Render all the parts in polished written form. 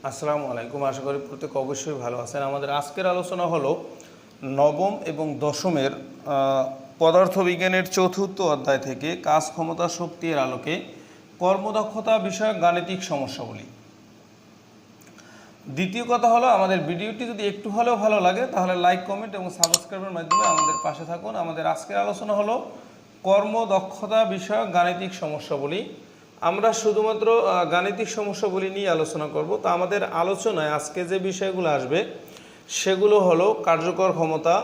আসসালামু আলাইকুম। আশা করি প্রত্যেক অবশ্যই ভালো আছেন। আমাদের আজকের আলোচনা হলো নবম এবং দশমের পদার্থবিজ্ঞানের চতুর্থ অধ্যায় থেকে কাজ ক্ষমতা শক্তি এর আলোকে কর্মদক্ষতা বিষয়ক গাণিতিক সমস্যাগুলি। দ্বিতীয় কথা হলো, আমাদের ভিডিওটি যদি একটু হলেও ভালো লাগে তাহলে লাইক, কমেন্ট এবং সাবস্ক্রাইবের মাধ্যমে আমাদের পাশে থাকুন। আমাদের আজকের আলোচনা হলো কর্মদক্ষতা বিষয়ক গাণিতিক সমস্যাগুলি। আমরা শুধুমাত্র গাণিতিক সমস্যাগুলি নিয়ে আলোচনা করব। তো আমাদের আলোচনায় আজকে যে বিষয়গুলো আসবে সেগুলো হলো কার্যকর ক্ষমতা,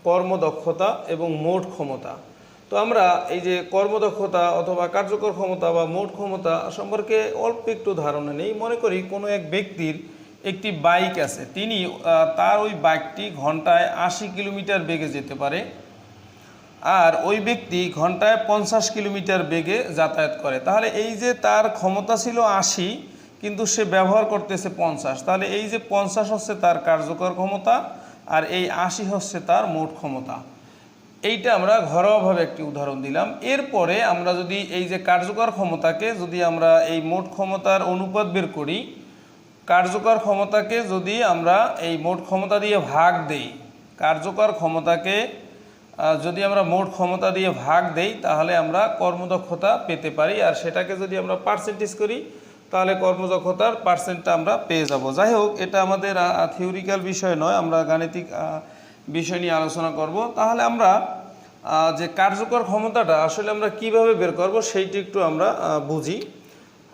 কর্মদক্ষতা এবং মোট ক্ষমতা। তো আমরা এই যে কর্মদক্ষতা অথবা কার্যকর ক্ষমতা বা মোট ক্ষমতা সম্পর্কে অল্প একটু ধারণা নেই। মনে করি কোনো এক ব্যক্তির একটি বাইক আছে, তিনি তার ওই বাইকটি ঘন্টায় 80 কিলোমিটার বেগে যেতে পারে, আর ওই ব্যক্তি ঘন্টায় 50 কিলোমিটার বেগে যাতায়াত করে। তাহলে এই যে তার ক্ষমতা ছিল 80, কিন্তু সে ব্যবহার করতেছে 50, তাহলে এই যে 50 হচ্ছে তার কার্যকর ক্ষমতা আর এই 80 হচ্ছে তার মোট ক্ষমতা। এইটা আমরা ঘরোয়াভাবে একটি উদাহরণ দিলাম। এরপরে আমরা যদি এই যে কার্যকর ক্ষমতাকে যদি আমরা এই মোট ক্ষমতার অনুপাত বের করি, কার্যকর ক্ষমতাকে যদি আমরা এই মোট ক্ষমতা দিয়ে ভাগ দেই, কার্যকর ক্ষমতাকে যদি আমরা মোট ক্ষমতা দিয়ে ভাগ দেই তাহলে আমরা কর্মদক্ষতা পেতে পারি, আর সেটাকে যদি আমরা পার্সেন্টেজ করি তাহলে কর্মদক্ষতার পার্সেন্টটা আমরা পেয়ে যাব। যাই হোক, এটা আমাদের থিওরিক্যাল বিষয় নয়, আমরা গাণিতিক বিষয় নিয়ে আলোচনা করব। তাহলে আমরা যে কার্যকর ক্ষমতাটা আসলে আমরা কিভাবে বের করব সেইটি একটু আমরা বুঝি।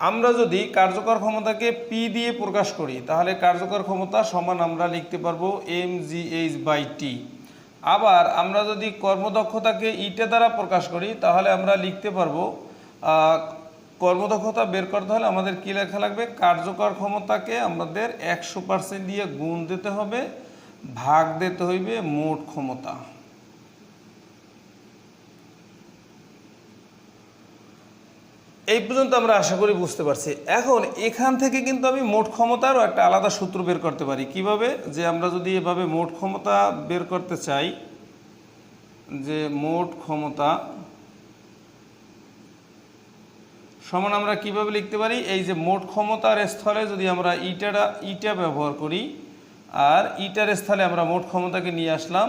আমরা যদি কার্যকর ক্ষমতাকে পি দিয়ে প্রকাশ করি তাহলে কার্যকর ক্ষমতা সমান আমরা লিখতে পারবো mgh/t। আবার আমরা যদি কর্মদক্ষতাকে ইটা দ্বারা প্রকাশ করি তাহলে আমরা লিখতে পারবো, কর্মদক্ষতা বের করতে হলে আমাদের কী লেখা লাগবে, কার্যকর ক্ষমতাকে আমাদের 100% দিয়ে গুণ দিতে হবে, ভাগ দিতে হইবে মোট ক্ষমতা। এই পর্যন্ত আমরা আশা করি বুঝতে পারছি। এখন এখান থেকে কিন্তু আমি মোট ক্ষমতারও একটা আলাদা সূত্র বের করতে পারি। কিভাবে? যে আমরা যদি এভাবে মোট ক্ষমতা বের করতে চাই, যে মোট ক্ষমতা সমান আমরা কিভাবে লিখতে পারি, এই যে মোট ক্ষমতার স্থলে যদি আমরা ইটা ব্যবহার করি আর ইটার স্থলে আমরা মোট ক্ষমতাকে নিয়ে আসলাম,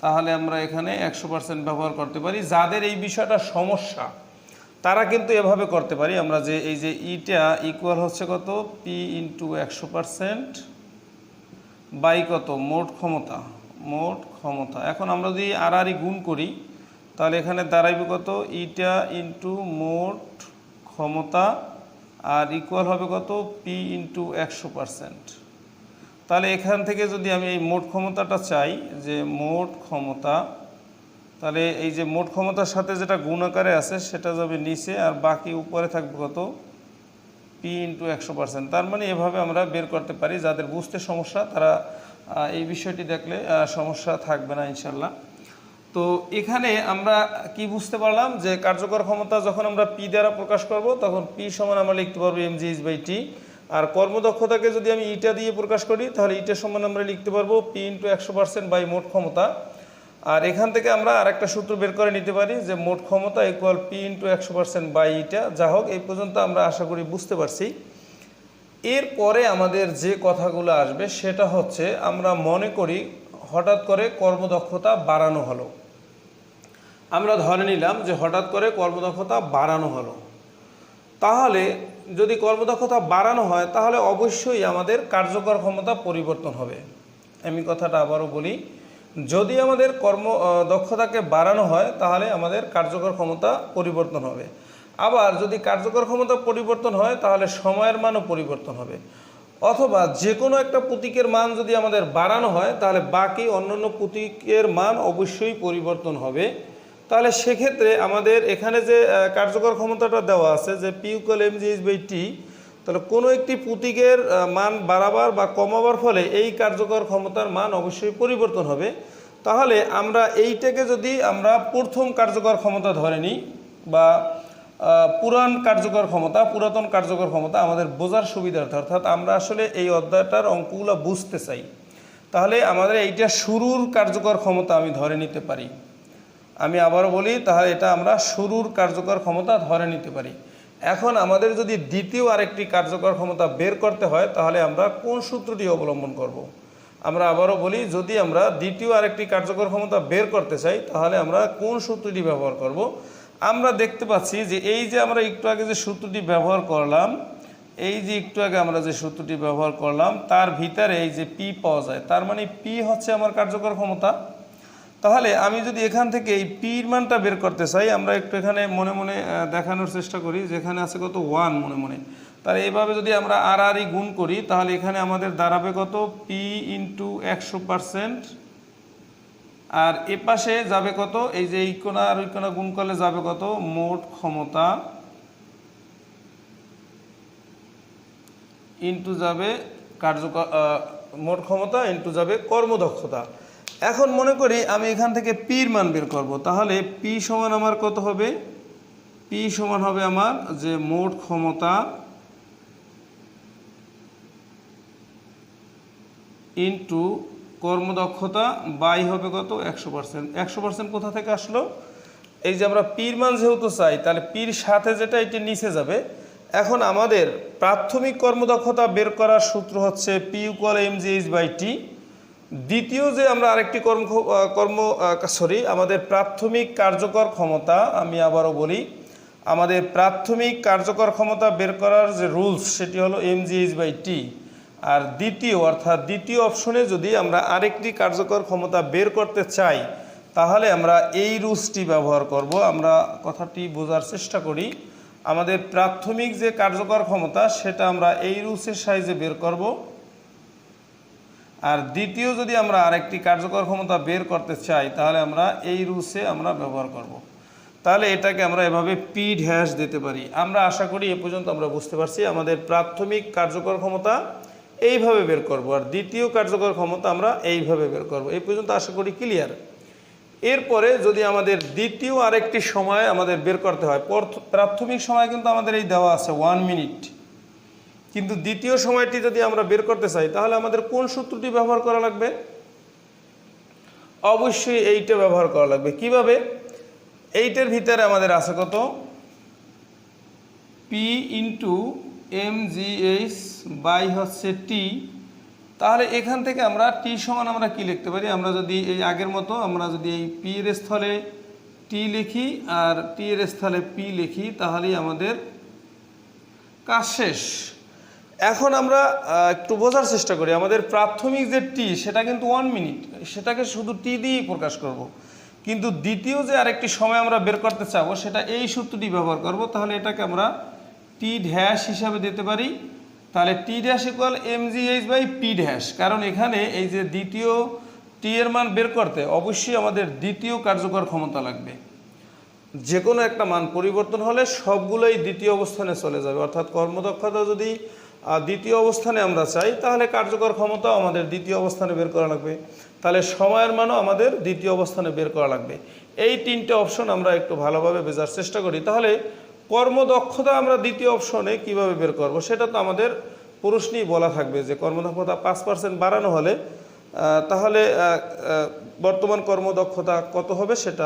তাহলে আমরা এখানে 100% ব্যবহার করতে পারি। যাদের এই বিষয়টা সমস্যা তারা কিন্তু এভাবে করতে পারি আমরা, যে এই যে ইটা ইকুয়াল হচ্ছে কত, পি ইন্টু 100% বাই কত, মোট ক্ষমতা। এখন আমরা যদি আর গুণ করি তাহলে এখানে দাঁড়াইবে কত, ইটা ইন্টু মোট ক্ষমতা আর ইকুয়াল হবে কত, পি ইন্টু 100%। তাহলে এখান থেকে যদি আমি এই মোট ক্ষমতাটা চাই, যে মোট ক্ষমতা, তাহলে এই যে মোট ক্ষমতার সাথে যেটা গুণ আকারে আছে সেটা যাবে নিচে আর বাকি উপরে থাকবে কত, পি ইন্টু 100%। তার মানে এভাবে আমরা বের করতে পারি। যাদের বুঝতে সমস্যা তারা এই বিষয়টি দেখলে সমস্যা থাকবে না ইনশাল্লাহ। তো এখানে আমরা কি বুঝতে পারলাম, যে কার্যকর ক্ষমতা যখন আমরা পি দ্বারা প্রকাশ করব তখন পি সমান আমরা লিখতে পারবো mgh/t, আর কর্মদক্ষতাকে যদি আমি ইটা দিয়ে প্রকাশ করি তাহলে ইটা সমান আমরা লিখতে পারবো পি ইন্টু 100% বাই মোট ক্ষমতা। আর এখান থেকে আমরা আরেকটা সূত্র বের করে নিতে পারি, যে মোট ক্ষমতা equal P into 100% by eta. যা হোক, এই পর্যন্ত আমরা আশা করি বুঝতে পারছি। এরপরে আমাদের যে কথাগুলো আসবে সেটা হচ্ছে, আমরা মনে করি হঠাৎ করে কর্মদক্ষতা বাড়ানো হলো। আমরা ধরে নিলাম যে হঠাৎ করে কর্মদক্ষতা বাড়ানো হলো। তাহলে যদি কর্মদক্ষতা বাড়ানো হয় তাহলে অবশ্যই আমাদের কার্যকর ক্ষমতা পরিবর্তন হবে। আমি কথাটা আবারও বলি, যদি আমাদের দক্ষতাকে বাড়ানো হয় তাহলে আমাদের কার্যকর ক্ষমতা পরিবর্তন হবে। আবার যদি কার্যকর ক্ষমতা পরিবর্তন হয় তাহলে সময়ের মানও পরিবর্তন হবে। অথবা যে কোনো একটা প্রতীকের মান যদি আমাদের বাড়ানো হয় তাহলে বাকি অন্যান্য প্রতীকের মান অবশ্যই পরিবর্তন হবে। তাহলে সেক্ষেত্রে আমাদের এখানে যে কার্যকর ক্ষমতাটা দেওয়া আছে, যে পি ইকুয়াল mgh/t, তাহলে কোনো একটি প্রতীকের মান বাড়াবার বা কমাবার ফলে এই কার্যকর ক্ষমতার মান অবশ্যই পরিবর্তন হবে। তাহলে আমরা এইটাকে যদি আমরা প্রথম কার্যকর ক্ষমতা ধরে নিই, বা পুরাতন কার্যকর ক্ষমতা আমাদের বোঝার সুবিধার্থে, অর্থাৎ আমরা আসলে এই অধ্যায়টার অঙ্কগুলো বুঝতে চাই, তাহলে আমাদের এইটা শুরুর কার্যকর ক্ষমতা আমি ধরে নিতে পারি। আমি আবারও বলি, তাহলে এটা আমরা শুরুর কার্যকর ক্ষমতা ধরে নিতে পারি। এখন আমাদের যদি দ্বিতীয় আরেকটি কার্যকর ক্ষমতা বের করতে হয় তাহলে আমরা কোন সূত্রটি অবলম্বন করব। আমরা আবারও বলি, যদি আমরা দ্বিতীয় আরেকটি কার্যকর ক্ষমতা বের করতে চাই তাহলে আমরা কোন সূত্রটি ব্যবহার করব। আমরা দেখতে পাচ্ছি যে এই যে আমরা একটু আগে যে সূত্রটি ব্যবহার করলাম, এই যে একটু আগে আমরা যে সূত্রটি ব্যবহার করলাম তার ভিতরে এই যে পি পাওয়া যায়, তার মানে পি হচ্ছে আমার কার্যকর ক্ষমতা। তাহলে আমি যদি এখান থেকে এই পির মানটা বের করতে চাই, আমরা একটু এখানে মনে মনে দেখানোর চেষ্টা করি, যেখানে আছে কত 1 মনে মনে। তাহলে এইভাবে যদি আমরা আর গুণ করি তাহলে এখানে আমাদের দাঁড়াবে কত পি ইন্টু 100%, আর এ পাশে যাবে কত, এই যে এই কোণা আর ওই কোণা গুণ করলে যাবে কত মোট ক্ষমতা ইন্টু যাবে কার্যকর মোট ক্ষমতা ইন্টু যাবে কর্মদক্ষতা। এখন মনে করি আমি এখান থেকে পির মান বের করব, তাহলে পি সমান আমার কত হবে, পি সমান হবে আমার যে মোট ক্ষমতা ইন্টু কর্মদক্ষতা বাই হবে কত 100%। 100% কোথা থেকে আসলো, এই যে আমরা পির মান যেহেতু চাই তাহলে পির সাথে যেটা এটি নিচে যাবে। এখন আমাদের প্রাথমিক কর্মদক্ষতা বের করার সূত্র হচ্ছে পি ইকুয়াল mgh/t। দ্বিতীয় যে আমরা আরেকটি আমাদের প্রাথমিক কার্যকর ক্ষমতা, আমি আবারও বলি, আমাদের প্রাথমিক কার্যকর ক্ষমতা বের করার যে রুলস সেটি হলো mgh/t। আর দ্বিতীয় অর্থাৎ দ্বিতীয় অপশনে যদি আমরা আরেকটি কার্যকর ক্ষমতা বের করতে চাই তাহলে আমরা এই রুলসটি ব্যবহার করব। আমরা কথাটি বোঝার চেষ্টা করি, আমাদের প্রাথমিক যে কার্যকর ক্ষমতা সেটা আমরা এই রুলসের সাহায্যে বের করব, আর দ্বিতীয় যদি আমরা আরেকটি কার্যকর ক্ষমতা বের করতে চাই তাহলে আমরা এই রুলসে আমরা ব্যবহার করব। তাহলে এটাকে আমরা এভাবে পি ড্যাশ দিতে পারি। আমরা আশা করি এ পর্যন্ত আমরা বুঝতে পারছি আমাদের প্রাথমিক কার্যকর ক্ষমতা এইভাবে বের করব, আর দ্বিতীয় কার্যকর ক্ষমতা আমরা এইভাবে বের করব। এই পর্যন্ত আশা করি ক্লিয়ার। এরপরে যদি আমাদের দ্বিতীয় আরেকটি সময় আমাদের বের করতে হয়, প্রাথমিক সময় কিন্তু আমাদের এই দেওয়া আছে 1 মিনিট, কিন্তু দ্বিতীয় সময়টি যদি আমরা বের করতে চাই তাহলে আমাদের কোন সূত্রটি ব্যবহার করা লাগবে, অবশ্যই এইটা ব্যবহার করা লাগবে। কিভাবে, এইটার ভিতরে আমাদের আছে কত পি ইন্টু mgh বাই হচ্ছে টি। তাহলে এখান থেকে আমরা টি সমান আমরা কি লিখতে পারি, আমরা যদি এই আগের মতো আমরা যদি এই পি এর স্থলে টি লিখি আর টি এর স্থলে পি লিখি তাহলেই আমাদের কাজ শেষ। এখন আমরা একটু বোঝার চেষ্টা করি, আমাদের প্রাথমিক যে টি সেটা কিন্তু 1 মিনিট, সেটাকে শুধু টি দিয়েই প্রকাশ করব, কিন্তু দ্বিতীয় যে আরেকটি সময় আমরা বের করতে চাবো সেটা এই সূত্রটি ব্যবহার করব। তাহলে এটাকে আমরা টি ড্যাশ হিসাবে দিতে পারি। তাহলে টি ড্যাশ ইকুয়াল mgh/p ড্যাশ, কারণ এখানে এই যে দ্বিতীয় টি এর মান বের করতে অবশ্যই আমাদের দ্বিতীয় কার্যকর ক্ষমতা লাগবে। যে কোনো একটা মান পরিবর্তন হলে সবগুলোই দ্বিতীয় অবস্থানে চলে যাবে, অর্থাৎ কর্মদক্ষতা যদি দ্বিতীয় অবস্থানে আমরা চাই তাহলে কার্যকর ক্ষমতাও আমাদের দ্বিতীয় অবস্থানে বের করা লাগবে, তাহলে সময়ের মানও আমাদের দ্বিতীয় অবস্থানে বের করা লাগবে। এই তিনটে অপশন আমরা একটু ভালোভাবে বোঝার চেষ্টা করি। তাহলে কর্মদক্ষতা আমরা দ্বিতীয় অপশনে কিভাবে বের করব সেটা তো আমাদের প্রশ্নেই বলা থাকবে যে কর্মদক্ষতা 5% বাড়ানো হলে তাহলে বর্তমান কর্মদক্ষতা কত হবে সেটা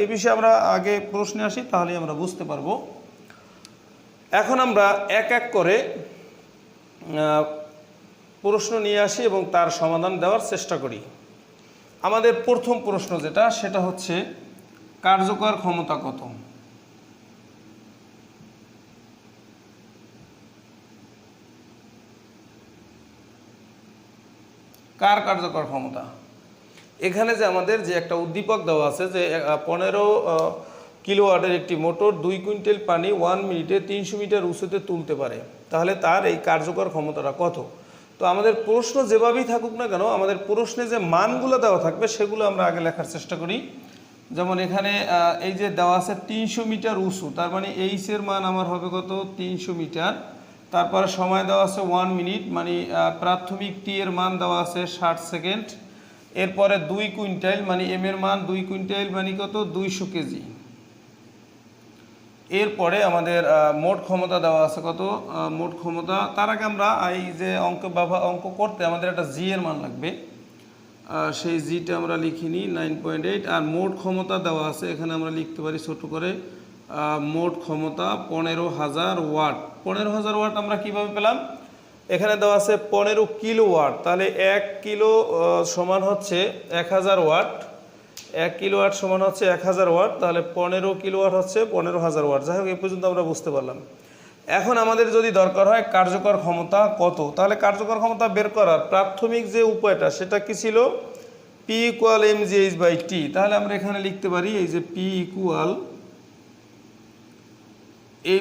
এই বিষয়ে আমরা আগে প্রশ্নে আসি, তাহলেই আমরা বুঝতে পারবো। এখন আমরা এক এক করে প্রশ্ন নিয়ে আসি এবং তার সমাধান দেওয়ার চেষ্টা করি। আমাদের প্রথম প্রশ্ন যেটা সেটা হচ্ছে কার্যকর ক্ষমতা কত। কার কার্যকর ক্ষমতা, এখানে যে আমাদের যে একটা উদ্দীপক দেওয়া আছে যে 15 কিলোওয়াটের একটি মোটর 2 কুইন্টাল পানি 1 মিনিটে 300 মিটার উঁচুতে তুলতে পারে, তাহলে তার এই কার্যকর ক্ষমতাটা কত। তো আমাদের প্রশ্ন যেভাবেই থাকুক না কেন আমাদের প্রশ্নে যে মানগুলো দেওয়া থাকবে সেগুলো আমরা আগে লেখার চেষ্টা করি। যেমন এখানে এই যে দেওয়া আছে 300 মিটার উঁচু, তার মানে এইচ এর মান আমার হবে কত 300 মিটার। তারপরে সময় দেওয়া আছে 1 মিনিট, মানে প্রাথমিক টি এর মান দেওয়া আছে 60 সেকেন্ড। এরপরে 2 কুইন্টাল মানে এম এর মান 2 কুইন্টাল মানে কত 200 কেজি। এরপরে আমাদের মোট ক্ষমতা দেওয়া আছে কত, মোট ক্ষমতা, তার আগে আমরা এই যে অঙ্ক করতে আমাদের একটা জি এর মান লাগবে, সেই জিটা আমরা লিখিনি 9.8। আর মোট ক্ষমতা দেওয়া আছে এখানে আমরা লিখতে পারি ছোট করে মোট ক্ষমতা 15,000 ওয়াট। 15,000 ওয়াট আমরা কিভাবে পেলাম? এখানে দেওয়া আছে 15 কিলো ওয়াট, তাহলে 1 কিলো সমান হচ্ছে 1000 ওয়াট। 1 কিলো ওয়াট সমান হচ্ছে 1000 ওয়াট, তাহলে 15 কিলো ওয়াট হচ্ছে 15,000 ওয়াট। যাই হোক, এই পর্যন্ত আমরা বুঝতে পারলাম। এখন আমাদের যদি দরকার হয় কার্যকর ক্ষমতা কত, তাহলে কার্যকর ক্ষমতা বের করার প্রাথমিক যে উপায়টা সেটা কি ছিল? P equal mgh/t। তাহলে আমরা এখানে লিখতে পারি এই যে P ইকুয়াল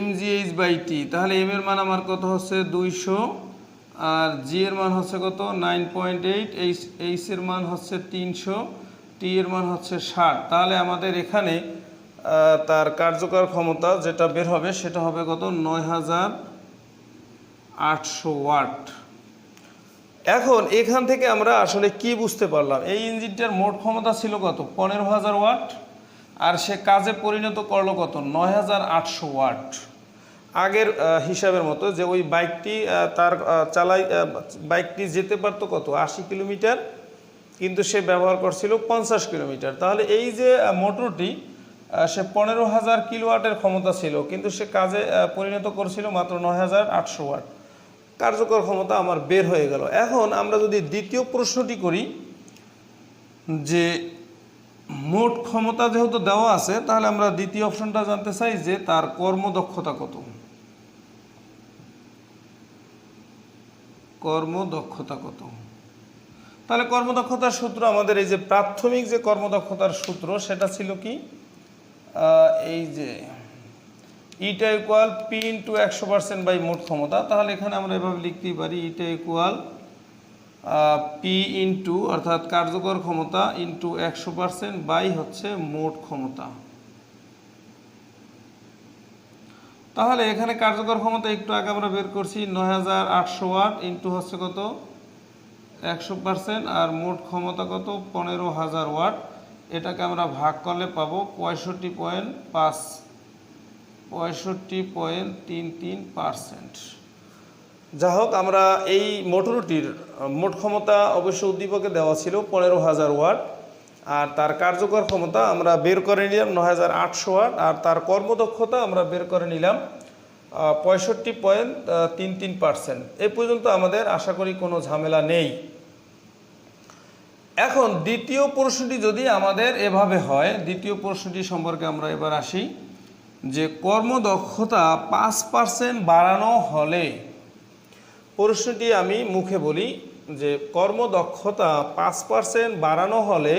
mgh/t। তাহলে m এর মান আমার কত হচ্ছে 200, আর g এর মান হচ্ছে কত 9.8, h এর মান হচ্ছে 300, t এর মান হচ্ছে 60। তাহলে আমাদের এখানে তার কার্যকর ক্ষমতা যেটা বের হবে সেটা হবে কত 9800 ওয়াট। এখন এখান থেকে আমরা আসলে কি বুঝতে পারলাম? এই ইঞ্জিনটার মোট ক্ষমতা ছিল কত 15,000 ওয়াট, আর সে কাজে পরিণত করলো কত 9800 ওয়াট। আগের হিসাবের মতো যে ওই বাইকটি তার বাইকটি যেতে পারতো কত 80 কিলোমিটার, কিন্তু সে ব্যবহার করছিল 50 কিলোমিটার। তাহলে এই যে মোটরটি সে 15,000 কিলোওয়াটের ক্ষমতা ছিল, কিন্তু সে কাজে পরিণত করছিল মাত্র 9800 ওয়াট। কার্যকর ক্ষমতা আমার বের হয়ে গেল। এখন আমরা যদি দ্বিতীয় প্রশ্নটি করি যে মোট ক্ষমতা যেহেতু দেওয়া আছে, তাহলে আমরা দ্বিতীয় অপশনটা জানতে চাই যে তার কর্মদক্ষতা কত। কর্মদক্ষতা কত? তাহলে কর্মদক্ষতার সূত্র আমাদের এই যে প্রাথমিক যে কর্মদক্ষতার সূত্র সেটা ছিল কি? এই যে eta equal P into 100% by মোট ক্ষমতা। তাহলে এখানে আমরা এভাবে লিখতেই পারি ইটা ইকুয়াল পি ইন্টু অর্থাৎ কার্যকর ক্ষমতা ইন্টু 100% বাই হচ্ছে মোট ক্ষমতা। তাহলে এখানে কার্যকর ক্ষমতা একটু আগে আমরা বের করছি 9800 ওয়াট ইন্টু হচ্ছে কত 100%, আর মোট ক্ষমতা কত 15,000 ওয়াট। এটাকে আমরা ভাগ করলে পাবো 65.33%। যা হোক, আমরা এই মোটরটির মোট ক্ষমতা অবশ্য উদ্দীপকে দেওয়া ছিল 15,000 ওয়াট, আর তার কার্যকর ক্ষমতা আমরা বের করে নিলাম 9800 ওয়াট, আর তার কর্মদক্ষতা আমরা বের করে নিলাম 65.33%। এই পর্যন্ত আমাদের আশা করি কোনো ঝামেলা নেই। এখন দ্বিতীয় প্রশ্নটি যদি আমাদের এভাবে হয়, দ্বিতীয় প্রশ্নটি সম্পর্কে আমরা এবার আসি যে কর্মদক্ষতা 5% বাড়ানো হলে, প্রশ্নটি আমি মুখে বলি যে কর্মদক্ষতা 5% বাড়ানো হলে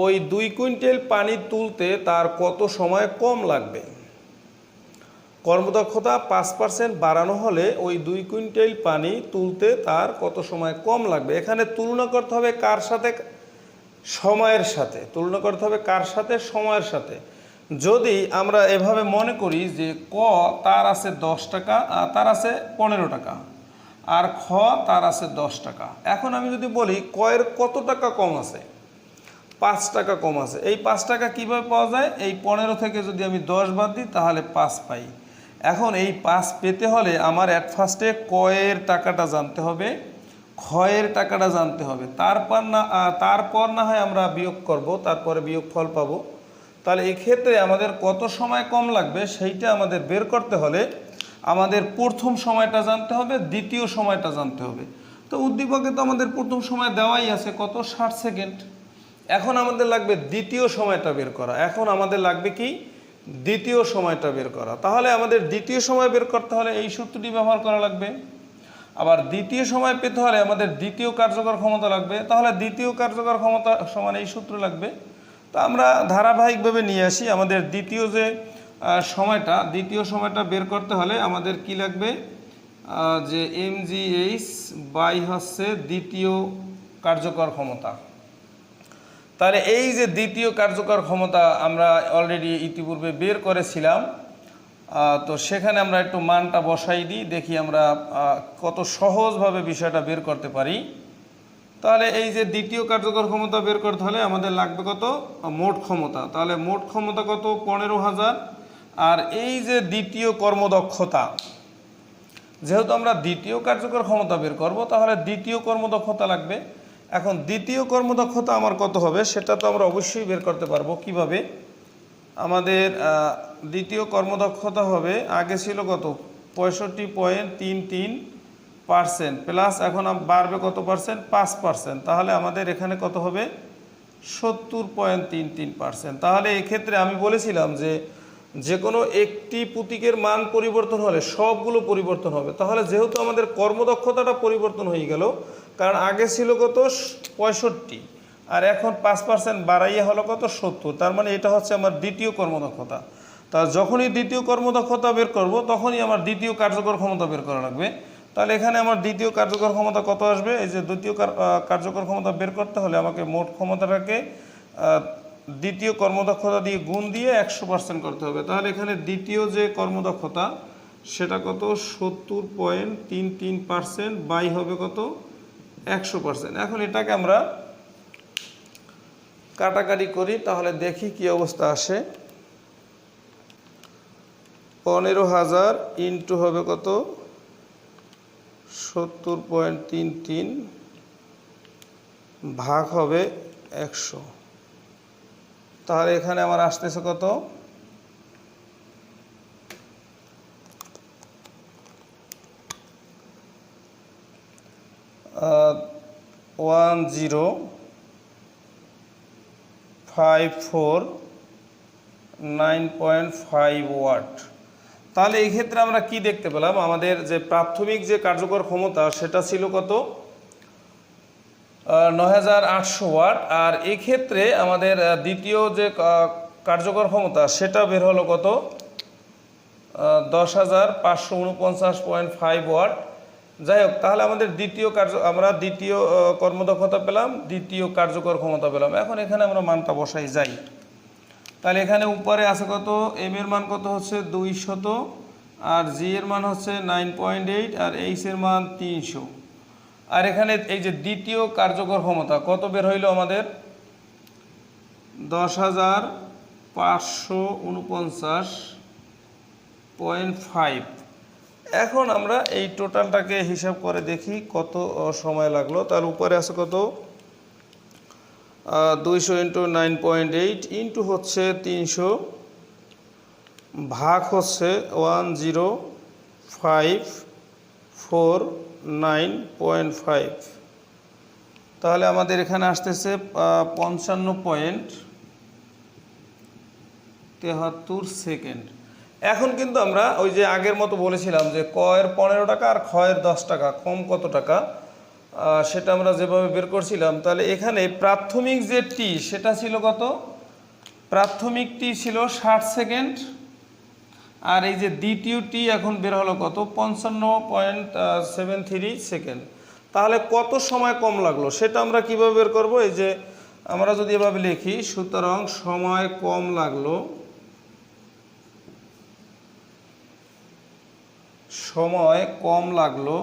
ওই 2 কুইন্টাল পানি তুলতে তার কত সময় কম লাগবে? কর্মদক্ষতা 5% বাড়ানো হলে ওই 2 কুইন্টাল পানি তুলতে তার কত সময় কম লাগবে? এখানে তুলনা করতে হবে কার সাথে? সময়ের সাথে। তুলনা করতে হবে কার সাথে? সময়ের সাথে। যদি আমরা এভাবে মনে করি যে ক তার আছে 10 টাকা, তার আছে 15 টাকা, আর খ তার আছে 10 টাকা। এখন আমি যদি বলি ক এর কত টাকা কম আছে? 5 টাকা কম আছে। এই 5 টাকা কিভাবে পাওয়া যায়? এই 15 থেকে যদি আমি 10 বাদ দিই তাহলে 5 পাই। এখন এই 5 পেতে হলে আমার অ্যাট ফার্স্টে ক এর টাকাটা জানতে হবে, খ এর টাকাটা জানতে হবে, তারপর না হয় আমরা বিয়োগ করব, তারপরে বিয়োগফল পাবো। তাহলে এই ক্ষেত্রে আমাদের কত সময় কম লাগবে সেইটা আমাদের বের করতে হলে আমাদের প্রথম সময়টা জানতে হবে, দ্বিতীয় সময়টা জানতে হবে। তো উদ্দীপকে তো আমাদের প্রথম সময় দেওয়াই আছে কত 60 সেকেন্ড। এখন আমাদের লাগবে দ্বিতীয় সময়টা বের করা। এখন আমাদের লাগবে কি? দ্বিতীয় সময়টা বের করা। তাহলে আমাদের দ্বিতীয় সময় বের করতে হলে এই সূত্রটি ব্যবহার করা লাগবে। আবার দ্বিতীয় সময় পেতে হলে আমাদের দ্বিতীয় কার্যকর ক্ষমতা লাগবে। তাহলে দ্বিতীয় কার্যকর ক্ষমতা সমান এই সূত্র লাগবে। তো আমরা ধারাবাহিকভাবে নিয়ে আসি। আমাদের দ্বিতীয় সময়টা বের করতে হলে আমাদের কি লাগবে? যে mgh বাই হচ্ছে দ্বিতীয় কার্যকর ক্ষমতা। তাহলে এই যে দ্বিতীয় কার্যকর ক্ষমতা আমরা অলরেডি ইতিপূর্বে বের করেছিলাম, তো সেখানে আমরা একটু মানটা বসাই দিই, দেখি আমরা কত সহজভাবে বিষয়টা বের করতে পারি। তাহলে এই যে দ্বিতীয় কার্যকর ক্ষমতা বের করতে হলে আমাদের লাগবে কত? মোট ক্ষমতা। তাহলে মোট ক্ষমতা কত? 15,000। আর এই যে দ্বিতীয় কর্মদক্ষতা, যেহেতু আমরা দ্বিতীয় কার্যকর ক্ষমতা বের করব, তাহলে দ্বিতীয় কর্মদক্ষতা লাগবে। এখন দ্বিতীয় কর্মদক্ষতা আমার কত হবে সেটা তো আমরা অবশ্যই বের করতে পারবো। কিভাবে? আমাদের দ্বিতীয় কর্মদক্ষতা হবে, আগে ছিল কত 65.33% প্লাস এখন বাড়বে কত পার্সেন্ট 5%, তাহলে আমাদের এখানে কত হবে 70.33%। তাহলে এক্ষেত্রে আমি বলেছিলাম যে যে কোনো একটি প্রতীকের মান পরিবর্তন হলে সবগুলো পরিবর্তন হবে। তাহলে যেহেতু আমাদের কর্মদক্ষতাটা পরিবর্তন হয়ে গেল, কারণ আগে ছিল কত 65 আর এখন 5% বাড়াইয়া হলো কত 70, তার মানে এটা হচ্ছে আমার দ্বিতীয় কর্মদক্ষতা। তা যখনই দ্বিতীয় কর্মদক্ষতা বের করব তখনই আমার দ্বিতীয় কার্যকর ক্ষমতা বের করা লাগবে। তাহলে এখানে আমার দ্বিতীয় কার্যকর ক্ষমতা কত আসবে, এই যে দ্বিতীয় কার্যকর ক্ষমতা বের করতে হলে আমাকে মোট ক্ষমতাটাকে দ্বিতীয় কর্মদক্ষতা দিয়ে গুণ দিয়ে 100% করতে হবে। তাহলে এখানে দ্বিতীয় যে কর্মদক্ষতা সেটা কত 70.33% বাই হবে কত 100%। এখন এটাকে আমরা কাটাকাটি করি, তাহলে দেখি কি অবস্থা আসে। 15,000 ইন্টু হবে কত 70.33 ভাগ হবে 100। তাহলে এখানে আমার আসতেছে কত 1054.9.5 ওয়াট। তাহলে এই ক্ষেত্রে আমরা কি দেখতে পেলাম, আমাদের যে প্রাথমিক যে কার্যকর ক্ষমতা সেটা ছিল কত 9,800 ওয়াট, আর এই ক্ষেত্রে আমাদের দ্বিতীয় যে কার্যকর ক্ষমতা সেটা বের হলো কত 10,549.5 ওয়াট। যাই হোক, তাহলে আমাদের আমরা দ্বিতীয় কর্মদক্ষতা পেলাম, দ্বিতীয় কার্যকর ক্ষমতা পেলাম। এখন এখানে আমরা মানটা বসাই যাই। তাহলে এখানে উপরে আছে কত, এম এর মান কত হচ্ছে 200, আর জি এর মান হচ্ছে 9.8, আর এইচ এর মান 300। আর এখানে এই যে দ্বিতীয় কার্যকর ক্ষমতা কত বের হইল আমাদের 10,549.5। এখন আমরা এই টোটালটাকে হিসাব করে দেখি কত সময় লাগলো। তার উপরে আছে কত 200 ইন্টু 9.8 ইন্টু হচ্ছে 300 ভাগ হচ্ছে 10,549.5। তাহলে আমাদের এখানে আসতেছে 55.73 সেকেন্ড। এখন কিন্তু আমরা ওই যে আগের মতো বলেছিলাম যে ক এর 15 টাকা আর খ এর 10 টাকা কম কত টাকা, সেটা আমরা যেভাবে বের করছিলাম। তাহলে এখানে প্রাথমিক যে টি সেটা ছিল কত, প্রাথমিক টি ছিল 60 সেকেন্ড, আর এই যে দ্বিতীয় টি এখন বের হলো কত 55.73 সেকেন্ড। তাহলে কত সময় কম লাগলো সেটা আমরা কিভাবে বের করব, এই যে আমরা যদি এভাবে লিখি, সুতরাং সময় কম লাগলো, সময় কম লাগলো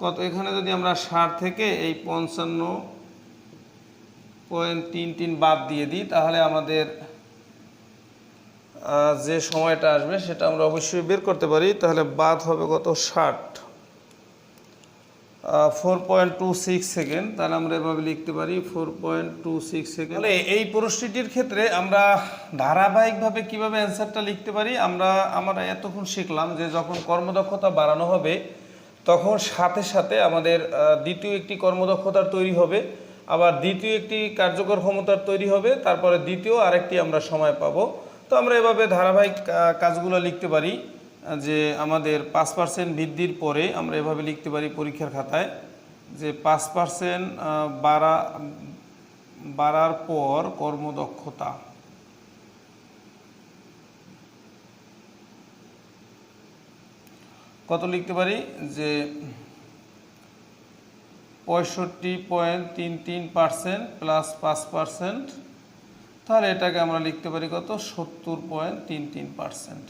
কত, এখানে যদি আমরা 60 থেকে এই 55.33 বাদ দিয়ে দিই তাহলে আমাদের যে সময়টা আসবে সেটা আমরা অবশ্যই বের করতে পারি। তাহলে বাদ হবে কত 60, 4.26 সেকেন্ড। তাহলে আমরা এভাবে লিখতে পারি 4.26 সেকেন্ড। তাহলে এই পরিস্থিতির ক্ষেত্রে আমরা ধারাবাহিকভাবে কিভাবে অ্যান্সারটা লিখতে পারি, আমরা এতক্ষণ শিখলাম যে যখন কর্মদক্ষতা বাড়ানো হবে তখন সাথে সাথে আমাদের দ্বিতীয় একটি কর্মদক্ষতার তৈরি হবে, আবার দ্বিতীয় একটি কার্যকর ক্ষমতার তৈরি হবে, তারপরে দ্বিতীয় আরেকটি আমরা সময় পাবো। তো আমরা এভাবে ধারাবাহিক কাজগুলো লিখতে পারি যে আমাদের 5% বৃদ্ধির পরে আমরা এভাবে লিখতে পারি পরীক্ষার খাতায় যে 5% বাড়ার পর কর্মদক্ষতা কত লিখতে পারি যে 65.33% প্লাস 5%, তাহলে এটাকে আমরা লিখতে পারি কত 70.33%।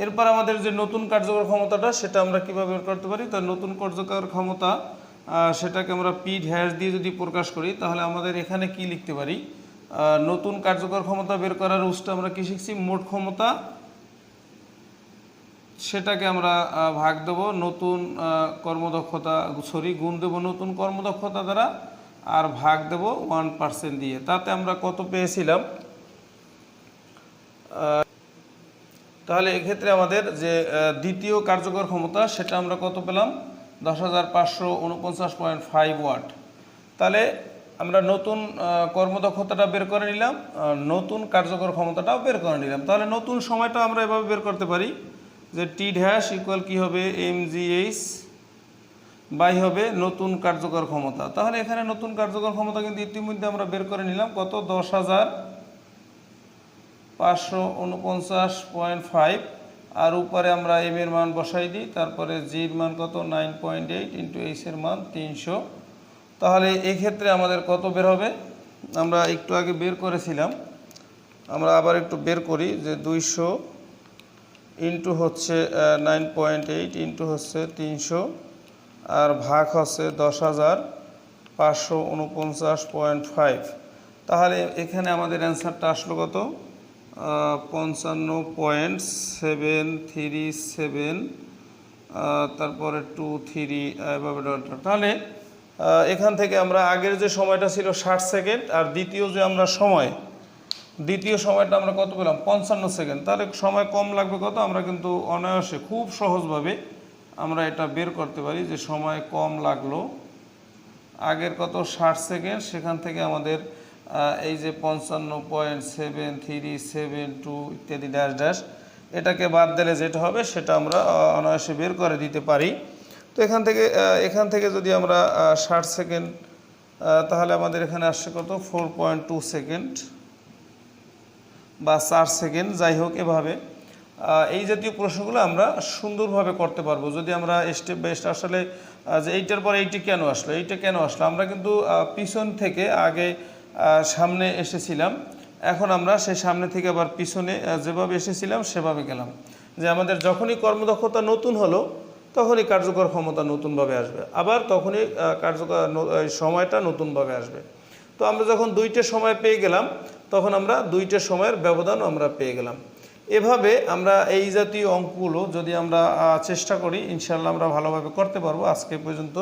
এরপর আমাদের যে নতুন কার্যকর ক্ষমতাটা সেটা আমরা কীভাবে বের করতে পারি, তার নতুন কার্যকর ক্ষমতা সেটাকে আমরা পি ড্যাশ দিয়ে যদি প্রকাশ করি তাহলে আমাদের এখানে কি লিখতে পারি, নতুন কার্যকর ক্ষমতা বের করার রুলসটা আমরা কি শিখছি, মোট ক্ষমতা সেটাকে আমরা ভাগ দেব নতুন কর্মদক্ষতা গুণ দেব নতুন কর্মদক্ষতা দ্বারা, আর ভাগ দেব 1% দিয়ে। তাতে আমরা কত পেয়েছিলাম? তাহলে এক্ষেত্রে আমাদের যে দ্বিতীয় কার্যকর ক্ষমতা সেটা আমরা কত পেলাম? 10,549.5 ওয়াট। তাহলে আমরা নতুন কর্মদক্ষতাটা বের করে নিলাম, নতুন কার্যকর ক্ষমতাটাও বের করে নিলাম। তাহলে নতুন সময়টা আমরা এভাবে বের করতে পারি যে টি ড্যাশ ইকুয়াল কী হবে? mgh বাই হবে নতুন কার্যকর ক্ষমতা। তাহলে এখানে নতুন কার্যকর ক্ষমতা কিন্তু ইতিমধ্যে আমরা বের করে নিলাম কত? 10,549.5 আর উপরে আমরা এম এর মান বসাই দিই, তারপরে জির মান কত? 9.8 ইন্টু এইচ এর মান 300। তাহলে এই ক্ষেত্রে আমাদের কত বের হবে? আমরা একটু আগে বের করেছিলাম, আমরা আবার একটু বের করি যে 200 ইন্টু হচ্ছে 9.8 ইন্টু হচ্ছে 300 আর ভাগ হচ্ছে 10,549.5। তাহলে এখানে আমাদের অ্যান্সারটা আসলো কত? 55.737, তারপরে 23 এভাবে। তাহলে এখান থেকে আমরা আগের যে সময়টা ছিল 60 সেকেন্ড আর দ্বিতীয় যে আমরা দ্বিতীয় সময়টা আমরা কত পেলাম? 55 সেকেন্ড। তাহলে সময় কম লাগবে কত? আমরা কিন্তু অনায়াসে খুব সহজভাবে আমরা এটা বের করতে পারি যে সময় কম লাগলো। আগের কত? 60 সেকেন্ড, সেখান থেকে আমাদের এই যে 55.7372 ইত্যাদি ড্যাশ ড্যাশ এটাকে বাদ দিলে যেটা হবে সেটা আমরা অনায়াসে বের করে দিতে পারি। তো এখান থেকে যদি আমরা 60 সেকেন্ড, তাহলে আমাদের এখানে আসছে কত? 4.2 সেকেন্ড বা 4 সেকেন্ড, যাই হোক। এভাবে এই জাতীয় প্রশ্নগুলো আমরা সুন্দরভাবে করতে পারবো যদি আমরা স্টেপ বাই স্টেপ। আসলে যে এইটার পর এইটা কেন আসলো, এইটা কেন আসলো, আমরা কিন্তু পিছন থেকে আগে সামনে এসেছিলাম, এখন আমরা সেই সামনে থেকে আবার পিছনে যেভাবে এসেছিলাম সেভাবে গেলাম। যে আমাদের যখনই কর্মদক্ষতা নতুন হলো তখনই কার্যকর ক্ষমতা নতুনভাবে আসবে, আবার তখনই সময়টা নতুনভাবে আসবে। তো আমরা যখন দুইটা সময় পেয়ে গেলাম তখন আমরা দুইটা সময়ের ব্যবধান আমরা পেয়ে গেলাম। এভাবে আমরা এই জাতীয় অঙ্কগুলো যদি আমরা চেষ্টা করি, ইনশাআল্লাহ আমরা ভালোভাবে করতে পারবো। আজকে পর্যন্ত